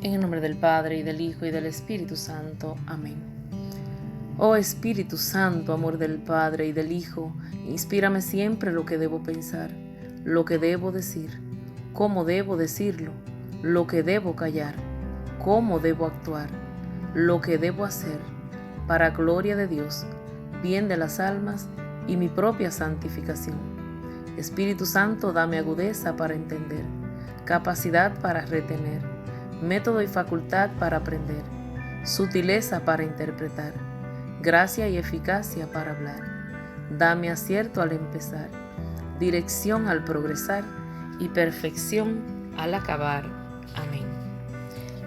En el nombre del Padre, y del Hijo, y del Espíritu Santo. Amén. Oh Espíritu Santo, amor del Padre y del Hijo, inspírame siempre lo que debo pensar, lo que debo decir, cómo debo decirlo, lo que debo callar, cómo debo actuar, lo que debo hacer, para gloria de Dios, bien de las almas y mi propia santificación. Espíritu Santo, dame agudeza para entender, capacidad para retener, método y facultad para aprender, sutileza para interpretar, gracia y eficacia para hablar. Dame acierto al empezar, dirección al progresar y perfección al acabar. Amén.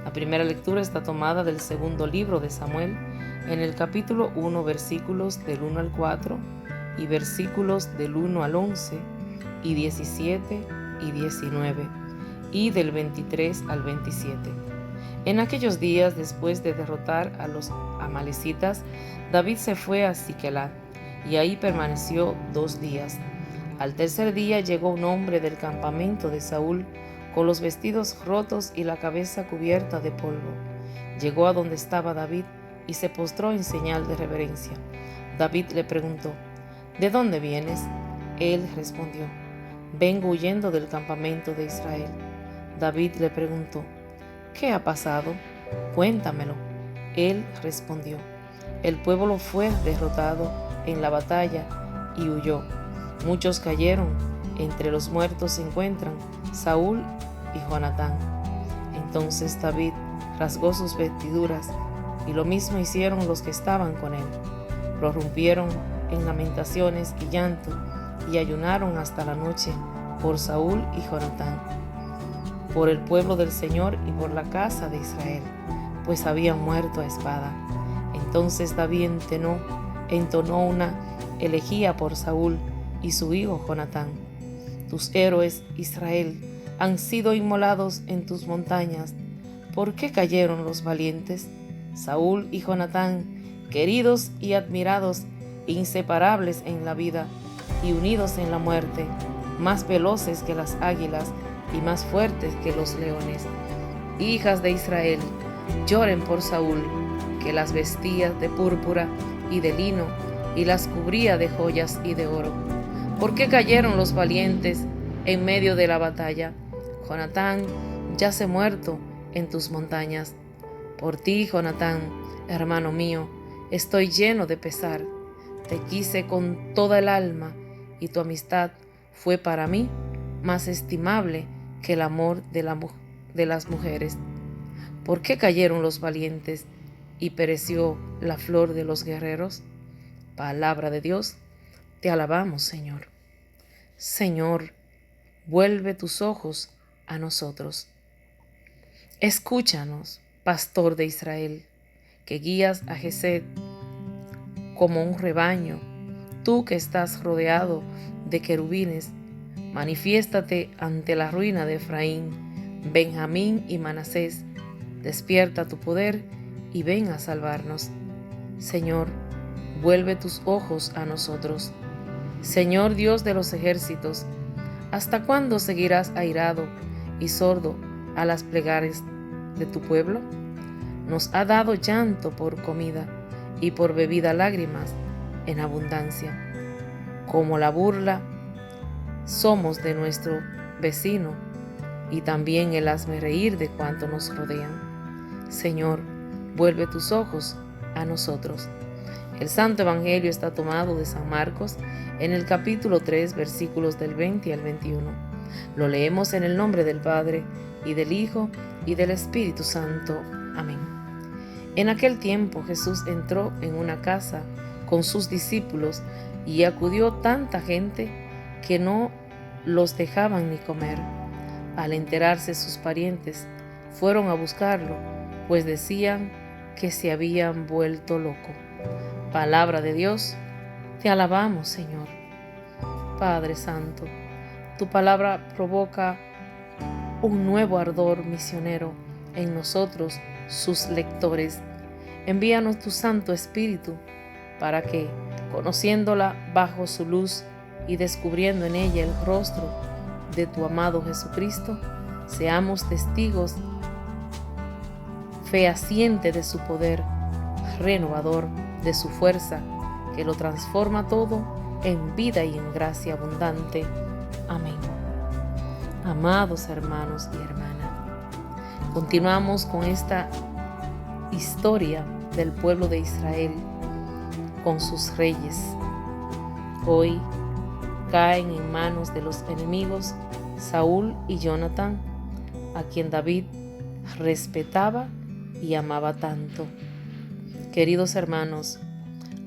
La primera lectura está tomada del segundo libro de Samuel, en el capítulo 1, versículos del 1 al 4 y versículos del 1 al 11 y 17 y 19 y del 23 al 27. En aquellos días, después de derrotar a los amalecitas, David se fue a Siquelat y ahí permaneció 2 días. Al tercer día llegó un hombre del campamento de Saúl con los vestidos rotos y la cabeza cubierta de polvo. Llegó a donde estaba David y se postró en señal de reverencia. David le preguntó: ¿De dónde vienes? Él respondió: vengo huyendo del campamento de Israel. David le preguntó: ¿qué ha pasado? Cuéntamelo. Él respondió: el pueblo fue derrotado en la batalla y huyó. Muchos cayeron. Entre los muertos se encuentran Saúl y Jonatán. Entonces David rasgó sus vestiduras, y lo mismo hicieron los que estaban con él. Prorrumpieron en lamentaciones y llanto, y ayunaron hasta la noche por Saúl y Jonatán, por el pueblo del Señor y por la casa de Israel, pues habían muerto a espada. Entonces David entonó una elegía por Saúl y su hijo Jonatán. Tus héroes, Israel, han sido inmolados en tus montañas. ¿Por qué cayeron los valientes? Saúl y Jonatán, queridos y admirados, inseparables en la vida y unidos en la muerte, más veloces que las águilas y más fuertes que los leones. Hijas de Israel, lloren por Saúl, que las vestía de púrpura y de lino y las cubría de joyas y de oro. ¿Por qué cayeron los valientes en medio de la batalla? Jonatán yace muerto en tus montañas. Por ti, Jonatán, hermano mío, estoy lleno de pesar. Te quise con toda el alma, y tu amistad fue para mí más estimable que el amor de las mujeres. ¿Por qué cayeron los valientes y pereció la flor de los guerreros? Palabra de Dios, te alabamos, Señor. Señor, vuelve tus ojos a nosotros. Escúchanos, pastor de Israel, que guías a Gesed como un rebaño. Tú que estás rodeado de querubines, manifiéstate ante la ruina de Efraín, Benjamín y Manasés. Despierta tu poder y ven a salvarnos. Señor, vuelve tus ojos a nosotros. Señor Dios de los ejércitos, ¿hasta cuándo seguirás airado y sordo a las plegarias de tu pueblo? Nos ha dado llanto por comida y por bebida lágrimas en abundancia. Como la burla somos de nuestro vecino y también el hazmerreír de cuanto nos rodean. Señor, vuelve tus ojos a nosotros. El Santo Evangelio está tomado de San Marcos en el capítulo 3, versículos del 20 al 21. Lo leemos en el nombre del Padre, y del Hijo, y del Espíritu Santo. Amén. En aquel tiempo Jesús entró en una casa con sus discípulos, y acudió tanta gente que no los dejaban ni comer. Al enterarse sus parientes, fueron a buscarlo, pues decían que se habían vuelto loco. Palabra de Dios, te alabamos, Señor. Padre Santo, tu palabra provoca un nuevo ardor misionero en nosotros, sus lectores. Envíanos tu Santo Espíritu para que, conociéndola bajo su luz y descubriendo en ella el rostro de tu amado Jesucristo, seamos testigos fehaciente de su poder, renovador de su fuerza, que lo transforma todo en vida y en gracia abundante. Amén. Amados hermanos y hermanas, continuamos con esta historia del pueblo de Israel con sus reyes. Hoy caen en manos de los enemigos Saúl y Jonatán, a quien David respetaba y amaba tanto. Queridos hermanos,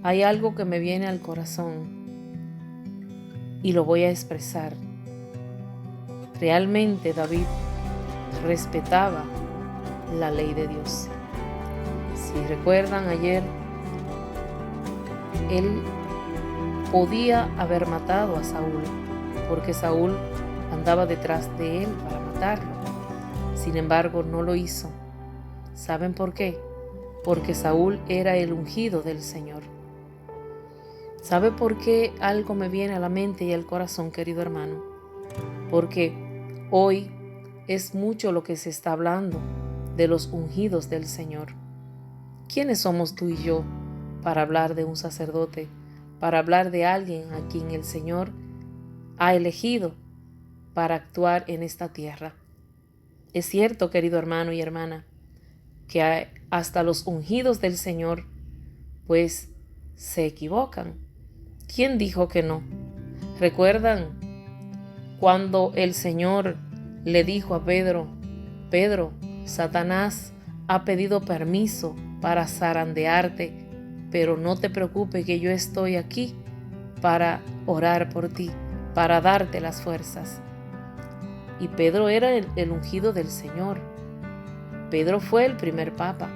hay algo que me viene al corazón y lo voy a expresar. Realmente David respetaba la ley de Dios. Si recuerdan ayer, él podía haber matado a Saúl, porque Saúl andaba detrás de él para matarlo. Sin embargo, no lo hizo. ¿Saben por qué? Porque Saúl era el ungido del Señor. ¿Sabe por qué algo me viene a la mente y al corazón, querido hermano? Porque hoy es mucho lo que se está hablando de los ungidos del Señor. ¿Quiénes somos tú y yo para hablar de un sacerdote, para hablar de alguien a quien el Señor ha elegido para actuar en esta tierra? Es cierto, querido hermano y hermana, que hasta los ungidos del Señor, pues, se equivocan. ¿Quién dijo que no? ¿Recuerdan cuando el Señor le dijo a Pedro: Pedro, Satanás ha pedido permiso para zarandearte, pero no te preocupes que yo estoy aquí para orar por ti, para darte las fuerzas? Y Pedro era el ungido del Señor. Pedro fue el primer papa.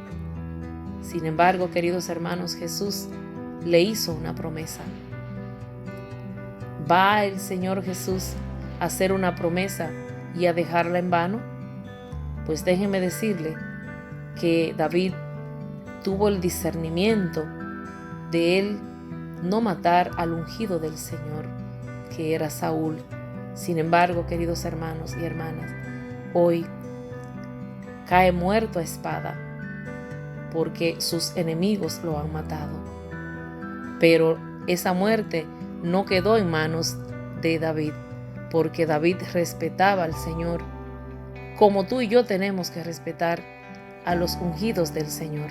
Sin embargo, queridos hermanos, Jesús le hizo una promesa. ¿Va el Señor Jesús a hacer una promesa y a dejarla en vano? Pues déjenme decirle que David tuvo el discernimiento de él no matar al ungido del Señor, que era Saúl. Sin embargo, queridos hermanos y hermanas, hoy cae muerto a espada porque sus enemigos lo han matado. Pero esa muerte no quedó en manos de David, porque David respetaba al Señor, como tú y yo tenemos que respetar a los ungidos del Señor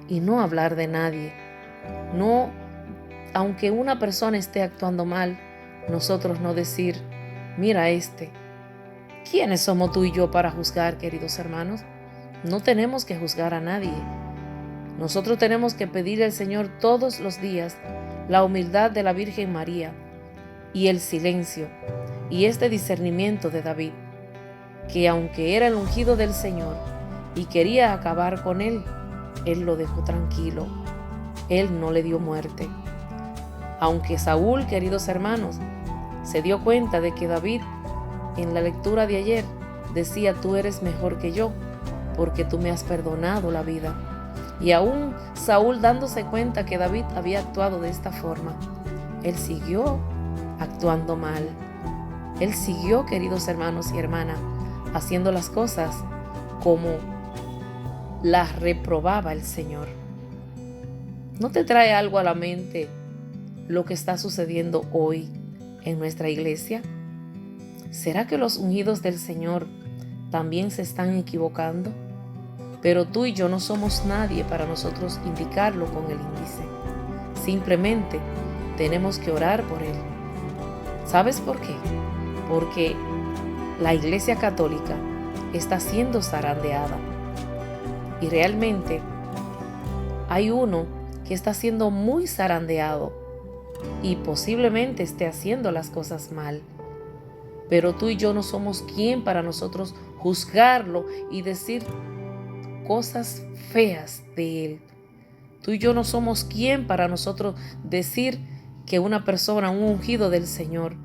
y no hablar de nadie. No, aunque una persona esté actuando mal, nosotros no decir: mira ¿Quiénes somos tú y yo para juzgar, queridos hermanos? No tenemos que juzgar a nadie. Nosotros tenemos que pedirle al Señor todos los días la humildad de la Virgen María y el silencio y este discernimiento de David, que aunque era el ungido del Señor y quería acabar con él, él lo dejó tranquilo. Él no le dio muerte. Aunque Saúl, queridos hermanos, se dio cuenta de que David, en la lectura de ayer, decía: tú eres mejor que yo, porque tú me has perdonado la vida. Y aún Saúl, dándose cuenta que David había actuado de esta forma, él siguió actuando mal. Él siguió, queridos hermanos y hermanas, haciendo las cosas como las reprobaba el Señor. ¿No te trae algo a la mente lo que está sucediendo hoy en nuestra iglesia? ¿Será que los ungidos del Señor también se están equivocando? Pero tú y yo no somos nadie para nosotros indicarlo con el índice. Simplemente tenemos que orar por él. ¿Sabes por qué? Porque la Iglesia Católica está siendo zarandeada. Y realmente hay uno que está siendo muy zarandeado y posiblemente esté haciendo las cosas mal. Pero tú y yo no somos quien para nosotros juzgarlo y decir cosas feas de él. Tú y yo no somos quien para nosotros decir que una persona, un ungido del Señor,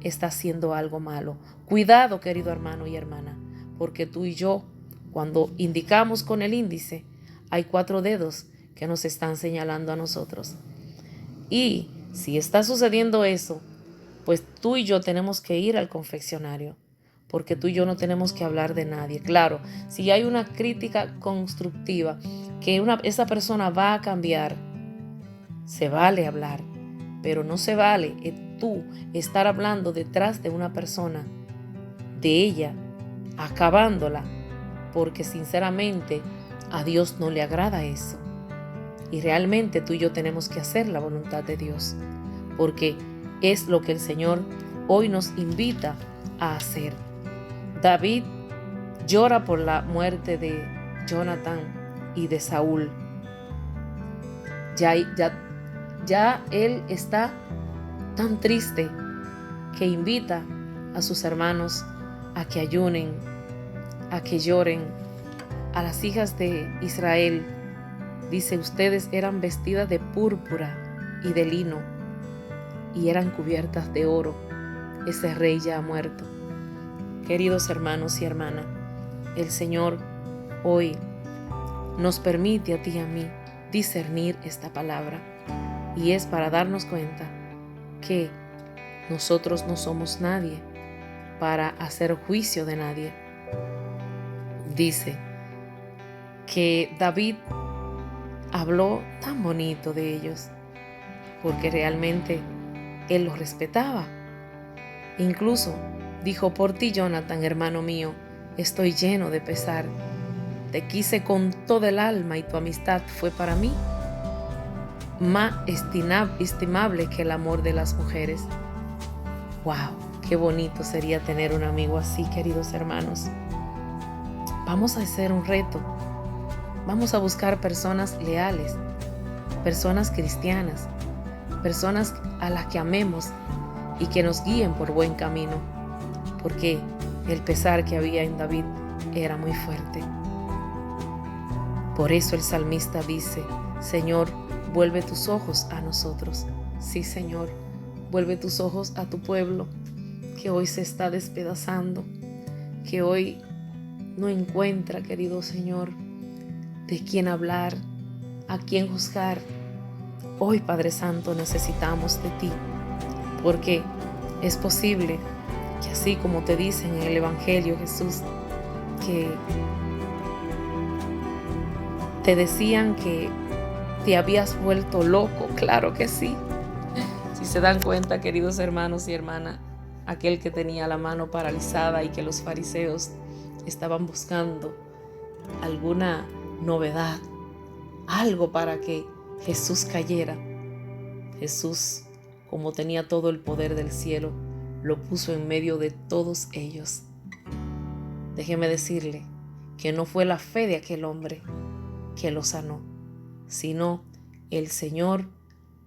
está haciendo algo malo. Cuidado, querido hermano y hermana, porque tú y yo, cuando indicamos con el índice, hay 4 dedos que nos están señalando a nosotros. Y si está sucediendo eso, pues tú y yo tenemos que ir al confesionario, porque tú y yo no tenemos que hablar de nadie. Claro, si hay una crítica constructiva, que esa persona va a cambiar, se vale hablar, pero no se vale tú estar hablando detrás de una persona, de ella, acabándola, porque sinceramente a Dios no le agrada eso. Y realmente tú y yo tenemos que hacer la voluntad de Dios, porque es lo que el Señor hoy nos invita a hacer. David llora por la muerte de Jonatán y de Saúl. Ya él está tan triste que invita a sus hermanos a que ayunen, a que lloren. A las hijas de Israel dice: ustedes eran vestidas de púrpura y de lino y eran cubiertas de oro. Ese rey ya ha muerto. Queridos hermanos y hermanas, el Señor hoy nos permite a ti y a mí discernir esta palabra, y es para darnos cuenta que nosotros no somos nadie para hacer juicio de nadie. Dice que David habló tan bonito de ellos porque realmente él los respetaba. Incluso dijo: por ti, Jonatán, hermano mío, estoy lleno de pesar. Te quise con todo el alma y tu amistad fue para mí más estimable que el amor de las mujeres. ¡Wow! Qué bonito sería tener un amigo así, queridos hermanos. Vamos a hacer un reto. Vamos a buscar personas leales, personas cristianas, personas a las que amemos y que nos guíen por buen camino, porque el pesar que había en David era muy fuerte. Por eso el salmista dice: Señor, vuelve tus ojos a nosotros. Sí, Señor, vuelve tus ojos a tu pueblo, que hoy se está despedazando, que hoy no encuentra, querido Señor, de quién hablar, a quién juzgar. Hoy, Padre Santo, necesitamos de ti, porque es posible que así como te dice en el Evangelio, Jesús, que te decían que te habías vuelto loco. Claro que sí. Si se dan cuenta, queridos hermanos y hermanas, aquel que tenía la mano paralizada y que los fariseos estaban buscando alguna novedad, algo para que Jesús cayera. Jesús, como tenía todo el poder del cielo, lo puso en medio de todos ellos. Déjeme decirle que no fue la fe de aquel hombre que lo sanó, sino el Señor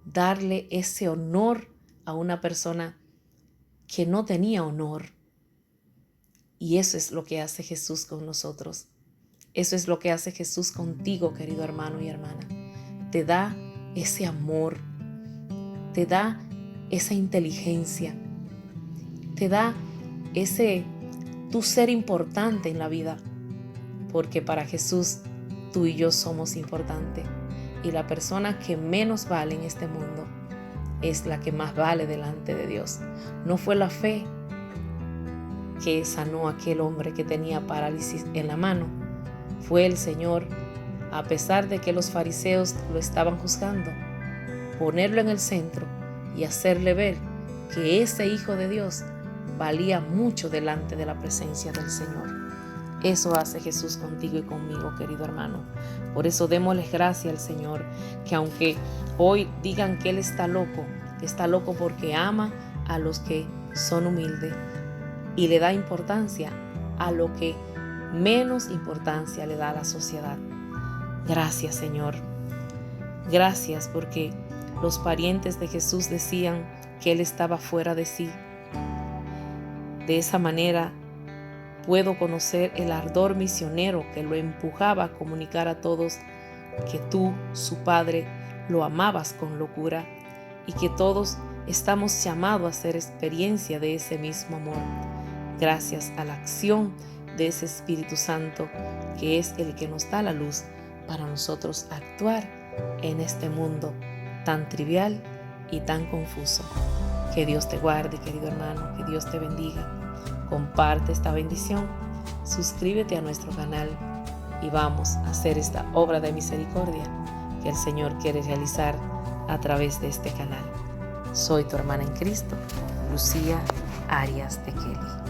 darle ese honor a una persona que no tenía honor. Y eso es lo que hace Jesús con nosotros. Eso es lo que hace Jesús contigo, querido hermano y hermana. Te da ese amor, te da esa inteligencia, te da ese tu ser importante en la vida, porque para Jesús tú y yo somos importantes, y la persona que menos vale en este mundo es la que más vale delante de Dios. No fue la fe que sanó a aquel hombre que tenía parálisis en la mano, fue el Señor, a pesar de que los fariseos lo estaban juzgando, ponerlo en el centro y hacerle ver que ese Hijo de Dios valía mucho delante de la presencia del Señor. Eso hace Jesús contigo y conmigo, querido hermano. Por eso démosle gracias al Señor, que aunque hoy digan que Él está loco porque ama a los que son humildes y le da importancia a lo que menos importancia le da a la sociedad. Gracias, Señor. Gracias, porque los parientes de Jesús decían que Él estaba fuera de sí. De esa manera puedo conocer el ardor misionero que lo empujaba a comunicar a todos que tú, su Padre, lo amabas con locura, y que todos estamos llamados a hacer experiencia de ese mismo amor, gracias a la acción de ese Espíritu Santo, que es el que nos da la luz para nosotros actuar en este mundo tan trivial y tan confuso. Que Dios te guarde, querido hermano, que Dios te bendiga. comparte esta bendición, suscríbete a nuestro canal y vamos a hacer esta obra de misericordia que el Señor quiere realizar a través de este canal. Soy tu hermana en Cristo, Lucía Arias de Kelly.